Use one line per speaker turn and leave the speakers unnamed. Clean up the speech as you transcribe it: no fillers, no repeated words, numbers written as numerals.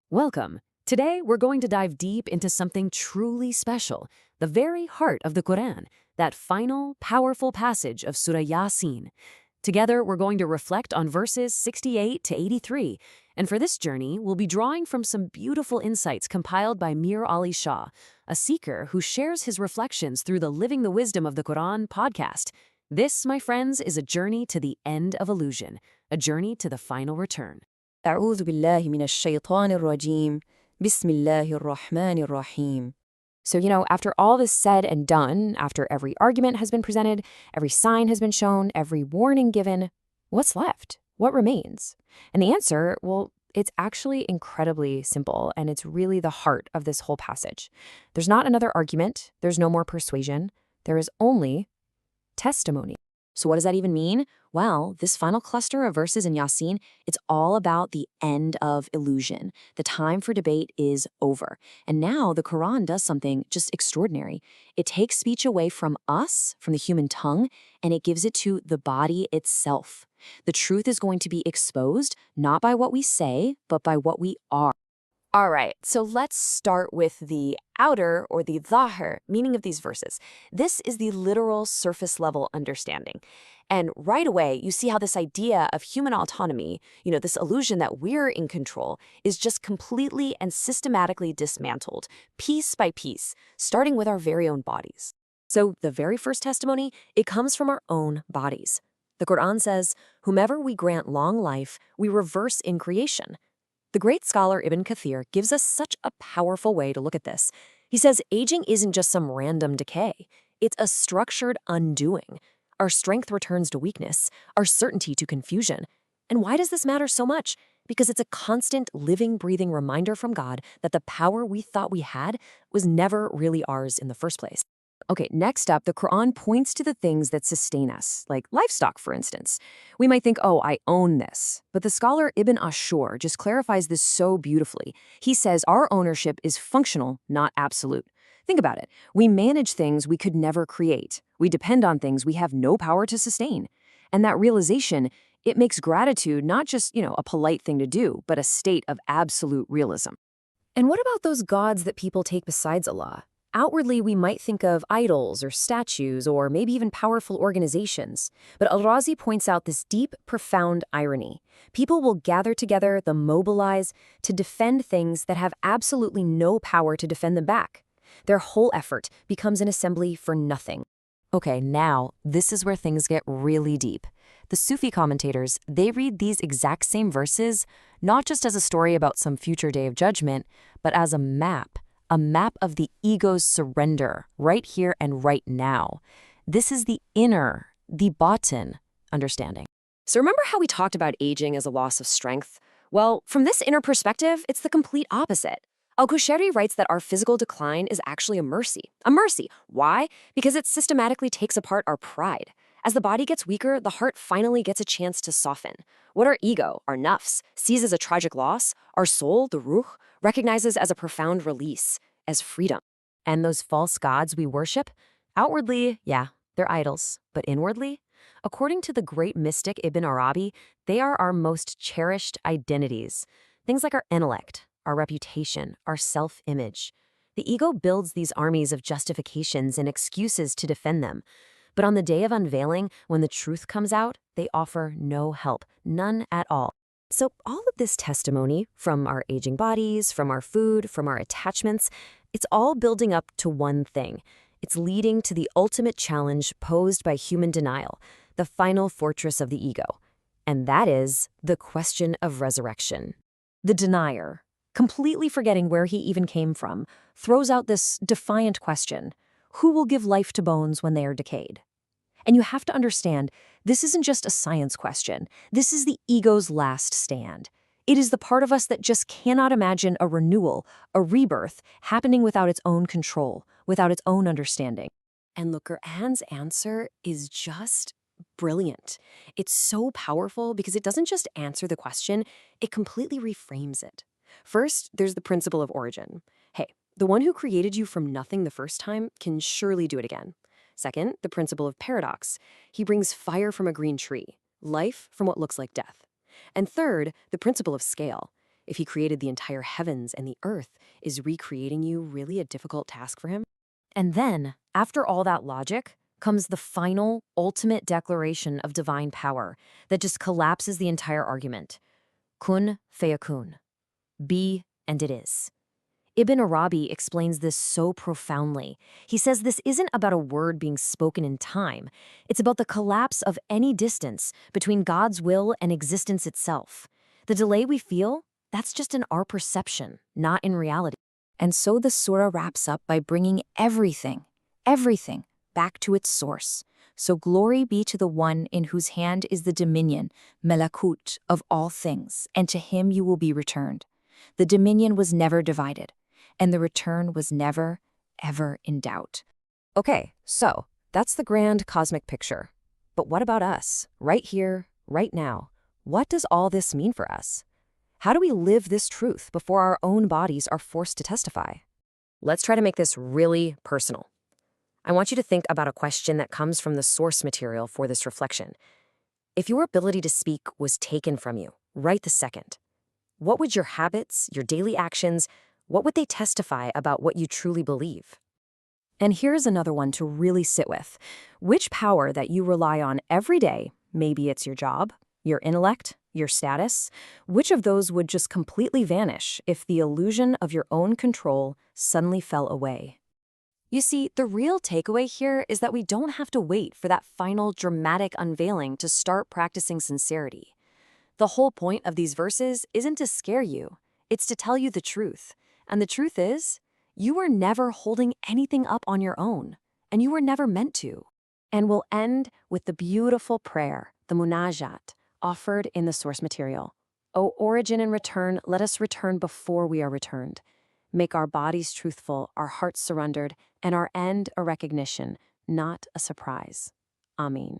Welcome. Today, we're going to dive deep into something truly special, the very heart of the Qur'an, that final, powerful passage of Surah Yā-Sīn. Together, we're going to reflect on verses 68 to 83, and for this journey, we'll be drawing from some beautiful insights compiled by Mir Ali Shah, a seeker who shares his reflections through the Living the Wisdom of the Qur'an podcast. This, my friends, is a journey to the end of illusion, a journey to the final return.
أعوذ بالله من الشيطان الرجيم بسم الله الرحمن الرحيم.
So, after all is said and done, after every argument has been presented, every sign has been shown, every warning given, what's left? What remains? And the answer, well, it's actually incredibly simple, and it's really the heart of this whole passage. There's not another argument. There's no more persuasion. There is only testimony. So what does that even mean? Well, this final cluster of verses in Yā-Sīn, it's all about the end of illusion. The time for debate is over. And now the Quran does something just extraordinary. It takes speech away from us, from the human tongue, and it gives it to the body itself. The truth is going to be exposed, not by what we say, but by what we are.
All right, so let's start with the outer or the Dhāhr meaning of these verses. This is the literal surface-level understanding. And right away, you see how this idea of human autonomy, this illusion that we're in control, is just completely and systematically dismantled, piece by piece, starting with our very own bodies. So the very first testimony, it comes from our own bodies. The Qur'an says, whomever we grant long life, we reverse in creation. The great scholar Ibn Kathir gives us such a powerful way to look at this. He says aging isn't just some random decay. It's a structured undoing. Our strength returns to weakness, our certainty to confusion. And why does this matter so much? Because it's a constant, living, breathing reminder from God that the power we thought we had was never really ours in the first place. Okay, next up, the Quran points to the things that sustain us, like livestock, for instance. We might think, oh, I own this. But the scholar Ibn Ashur just clarifies this so beautifully. He says our ownership is functional, not absolute. Think about it. We manage things we could never create. We depend on things we have no power to sustain. And that realization, it makes gratitude not just, a polite thing to do, but a state of absolute realism.
And what about those gods that people take besides Allah? Outwardly, we might think of idols or statues or maybe even powerful organizations. But Al-Rāzī points out this deep, profound irony. People will gather together, they'll mobilize to defend things that have absolutely no power to defend them back. Their whole effort becomes an assembly for nothing.
Okay, now, this is where things get really deep. The Sufi commentators, they read these exact same verses not just as a story about some future day of judgment, but as a map of the ego's surrender, right here and right now. This is the inner, the batin understanding.
So remember how we talked about aging as a loss of strength? Well, from this inner perspective, it's the complete opposite. Al-Qushayrī writes that our physical decline is actually a mercy. A mercy. Why? Because it systematically takes apart our pride. As the body gets weaker, the heart finally gets a chance to soften. What our ego, our nafs, sees as a tragic loss, our soul, the ruh, recognizes as a profound release, as freedom.
And those false gods we worship, outwardly, yeah, they're idols. But inwardly, according to the great mystic Ibn Arabi, they are our most cherished identities. Things like our intellect, our reputation, our self-image. The ego builds these armies of justifications and excuses to defend them. But on the day of unveiling, when the truth comes out, they offer no help, none at all. So all of this testimony, from our aging bodies, from our food, from our attachments, it's all building up to one thing. It's leading to the ultimate challenge posed by human denial, the final fortress of the ego. And that is the question of resurrection. The denier, completely forgetting where he even came from, throws out this defiant question: who will give life to bones when they are decayed? And you have to understand, this isn't just a science question. This is the ego's last stand. It is the part of us that just cannot imagine a renewal, a rebirth, happening without its own control, without its own understanding. And the Qur'an's answer is just brilliant. It's so powerful because it doesn't just answer the question, it completely reframes it. First, there's the principle of origin. Hey, the one who created you from nothing the first time can surely do it again. Second, the principle of paradox. He brings fire from a green tree, life from what looks like death. And third, the principle of scale. If he created the entire heavens and the earth, is recreating you really a difficult task for him? And then, after all that logic, comes the final, ultimate declaration of divine power that just collapses the entire argument. Kun fayakun. Be, and it is. Ibn Arabi explains this so profoundly. He says this isn't about a word being spoken in time. It's about the collapse of any distance between God's will and existence itself. The delay we feel, that's just in our perception, not in reality.
And so the surah wraps up by bringing everything, back to its source. So glory be to the one in whose hand is the dominion, melakut, of all things, and to him you will be returned. The dominion was never divided, and the return was never, ever in doubt.
Okay, so that's the grand cosmic picture. But what about us, right here, right now? What does all this mean for us? How do we live this truth before our own bodies are forced to testify? Let's try to make this really personal. I want you to think about a question that comes from the source material for this reflection. If your ability to speak was taken from you right this second, what would your habits, your daily actions, what would they testify about what you truly believe? And here's another one to really sit with. Which power that you rely on every day, maybe it's your job, your intellect, your status, which of those would just completely vanish if the illusion of your own control suddenly fell away? You see, the real takeaway here is that we don't have to wait for that final dramatic unveiling to start practicing sincerity. The whole point of these verses isn't to scare you, it's to tell you the truth. And the truth is, you were never holding anything up on your own, and you were never meant to. And we'll end with the beautiful prayer, the munajat, offered in the source material. O origin and return, let us return before we are returned. Make our bodies truthful, our hearts surrendered, and our end a recognition, not a surprise. Amin.